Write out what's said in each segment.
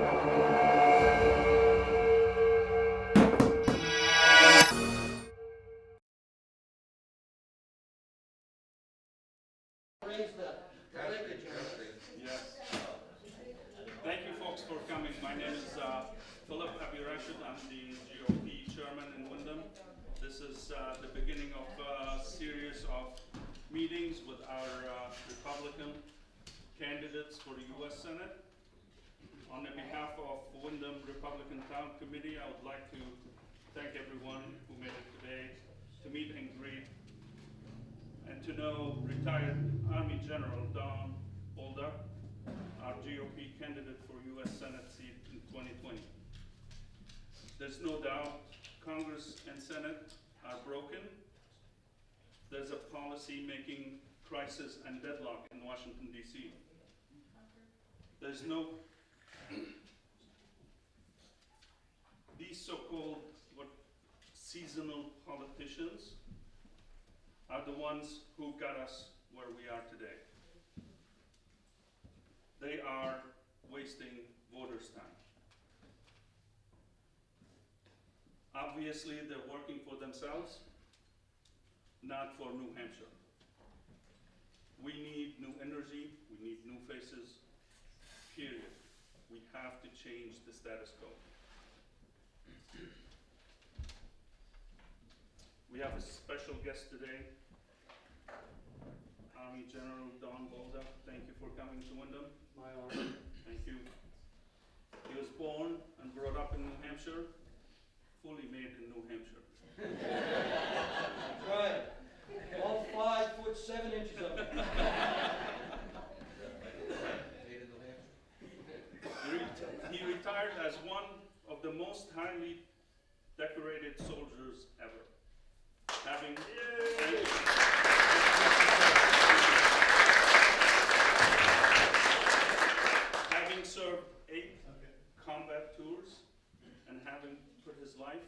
Thank you, folks, for coming. My name is Philip Abirashid. I'm the GOP chairman in Windham. This is the beginning of a series of meetings with our Republican candidates for the U.S. Senate. On the behalf of Windham Republican Town Committee, I would like to thank everyone who made it today to meet and greet and to know retired Army General Don Bolduc, our GOP candidate for U.S. Senate seat in 2020. There's no doubt Congress and Senate are broken. There's a policy-making crisis and deadlock in Washington, D.C. There's no these so-called seasonal politicians are the ones who got us where we are today. They are wasting voters' time. Obviously, they're working for themselves, not for New Hampshire. We need new energy, we need new faces, period. We have to change the status quo. We have a special guest today, Army General Don Bolduc. Thank you for coming to Windham. My honor. Thank you. He was born and brought up in New Hampshire, fully made in New Hampshire. That's right. All 5'7" of it. He retired as one of the most highly decorated soldiers ever. Having served 8 combat tours and having put his life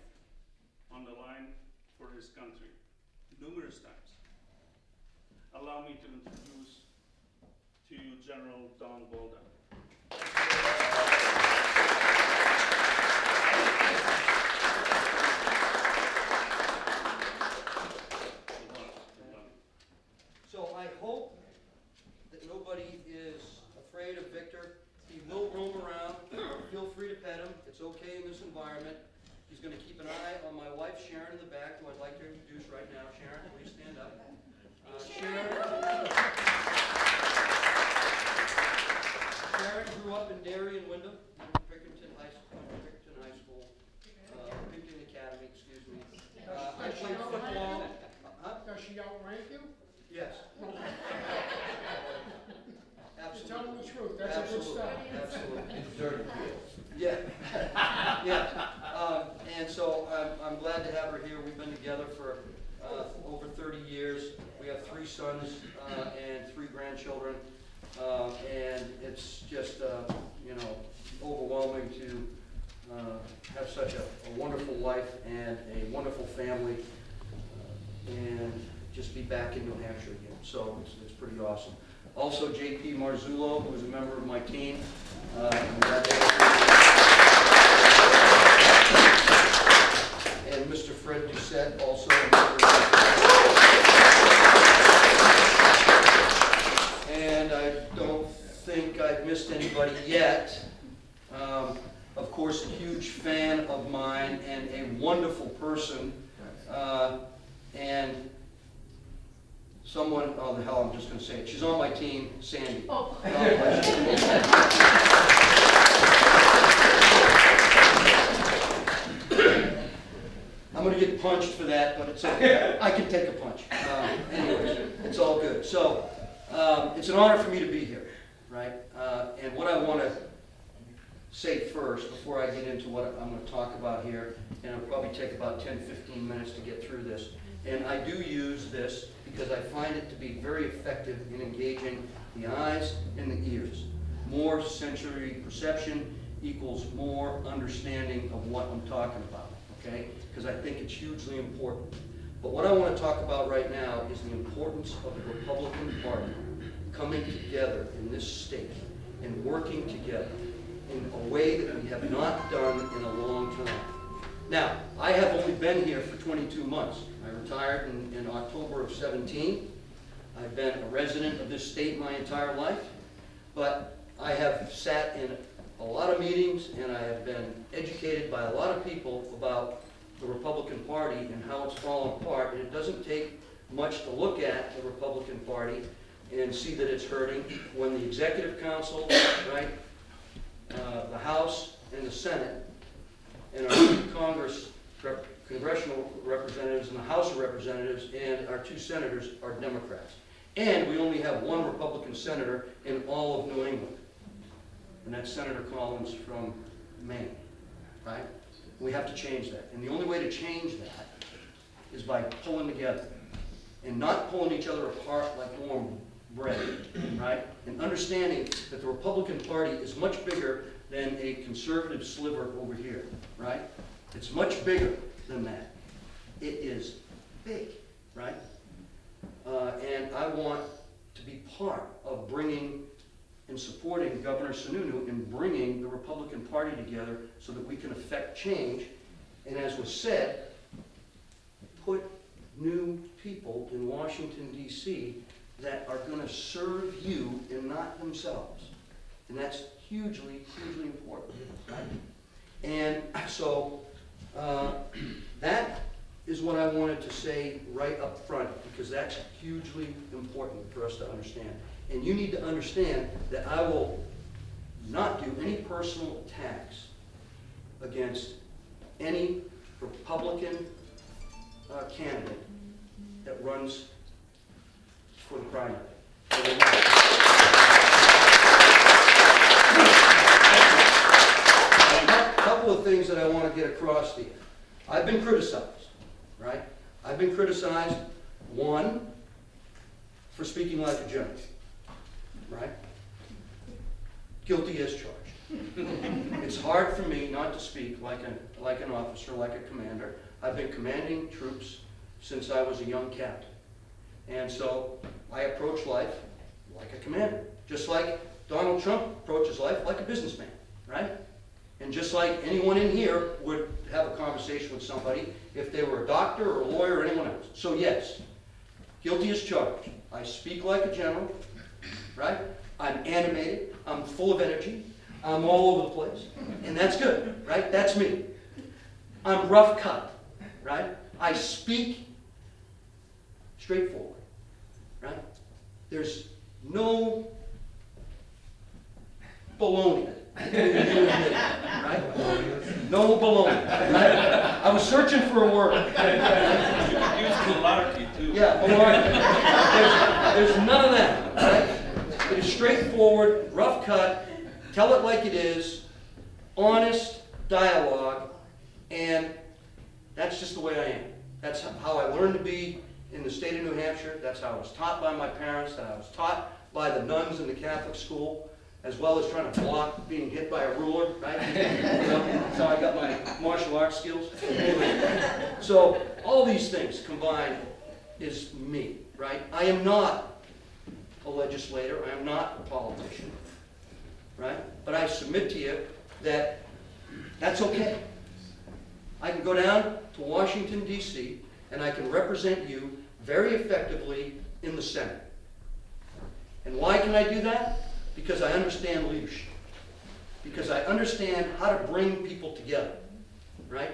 on the line for his country numerous times. Allow me to introduce to you General Don Bolduc. So I hope that nobody is afraid of Victor. He will roam around. Feel free to pet him. It's okay in this environment. He's going to keep an eye on my wife Sharon in the back, who I'd like to introduce right now. Sharon, please stand up. Sharon grew up in Derry and Windham, Pickerington High School, Pickerington Academy, excuse me. I played football. Does she outrank you? Yes. You're telling the truth. That's Absolutely. a good start. Absolutely. Dirty. Yeah. Yeah. And so I'm glad to have her here. We've been together for over 30 years. We have 3 sons and 3 grandchildren. And it's just, overwhelming to have such a wonderful life and a wonderful family and just be back in New Hampshire again. So it's pretty awesome. Also, J.P. Marzullo, who is a member of my team. And Mr. Fred Doucette, also a member. And I don't think I've missed anybody yet. Of course, a huge fan of mine and a wonderful person. And someone, oh the hell, I'm just going to say it. She's on my team, Sandy. Oh. I'm going to get punched for that, but it's okay. I can take a punch. Anyways, it's all good. So, it's an honor for me to be here, right? And what I want to say first, before I get into what I'm going to talk about here, and it'll probably take about 10-15 minutes to get through this. And I do use this because I find it to be very effective in engaging the eyes and the ears. More sensory perception equals more understanding of what I'm talking about, okay? Because I think it's hugely important. But what I want to talk about right now is the importance of the Republican Party coming together in this state and working together in a way that we have not done in a long time. Now, I have only been here for 22 months. I retired in October of 17. I've been a resident of this state my entire life, but I have sat in a lot of meetings and I have been educated by a lot of people about the Republican Party and how it's fallen apart, and it doesn't take much to look at the Republican Party and see that it's hurting when the Executive Council, right, the House and the Senate, and our two congressional representatives and the House of Representatives and our two senators are Democrats. And we only have one Republican senator in all of New England, and that's Senator Collins from Maine, right? We have to change that. And the only way to change that is by pulling together and not pulling each other apart like warm bread, right? And understanding that the Republican Party is much bigger than a conservative sliver over here, right? It's much bigger than that. It is big, right? And I want to be part of bringing and supporting Governor Sununu in bringing the Republican Party together so that we can affect change. And as was said, put new people in Washington, D.C. that are going to serve you and not themselves. And that's hugely, hugely important, right? And so that is what I wanted to say right up front, because that's hugely important for us to understand. And you need to understand that I will not do any personal attacks against any Republican candidate that runs for the primary. A couple of things that I want to get across to you. I've been criticized, right? I've been criticized, one, for speaking like a judge, right? Guilty as charged. It's hard for me not to speak like an officer, like a commander. I've been commanding troops since I was a young captain. And so I approach life like a commander, just like Donald Trump approaches life like a businessman, right? And just like anyone in here would have a conversation with somebody if they were a doctor or a lawyer or anyone else. So yes, guilty as charged. I speak like a general, right? I'm animated, I'm full of energy, I'm all over the place, and that's good, right? That's me. I'm rough cut, right? I speak straightforward, right? There's no baloney, right? No baloney, right? I was searching for a word. You could use malarkey too. Yeah, malarkey. There's none of that, right? It is straightforward, rough cut, tell it like it is, honest dialogue, and that's just the way I am. That's how I learned to be in the state of New Hampshire. That's how I was taught by my parents, that I was taught by the nuns in the Catholic school, as well as trying to block being hit by a ruler, right? You know, that's how I got my martial arts skills. Anyway, so all these things combined is me, right? I am not a legislator, I am not a politician, right? But I submit to you that that's okay. I can go down to Washington, D.C., and I can represent you very effectively in the Senate. And why can I do that? Because I understand leadership. Because I understand how to bring people together, right?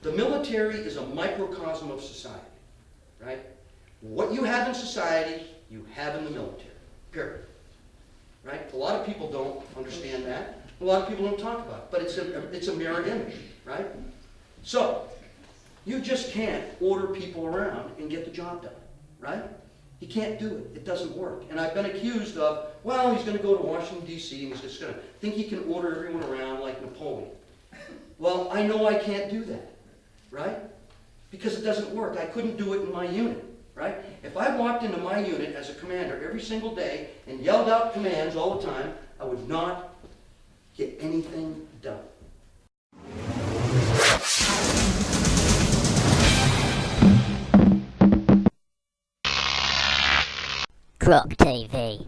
The military is a microcosm of society, right? What you have in society, you have in the military, period. Right? A lot of people don't understand that. A lot of people don't talk about it, but it's a mirror image, right? So, you just can't order people around and get the job done, right? You can't do it. It doesn't work. And I've been accused of, well, he's going to go to Washington, D.C., and he's just going to think he can order everyone around like Napoleon. Well, I know I can't do that, right? Because it doesn't work. I couldn't do it in my unit, right? If I walked into my unit as a commander every single day and yelled out commands all the time, I would not get anything done. Croc TV.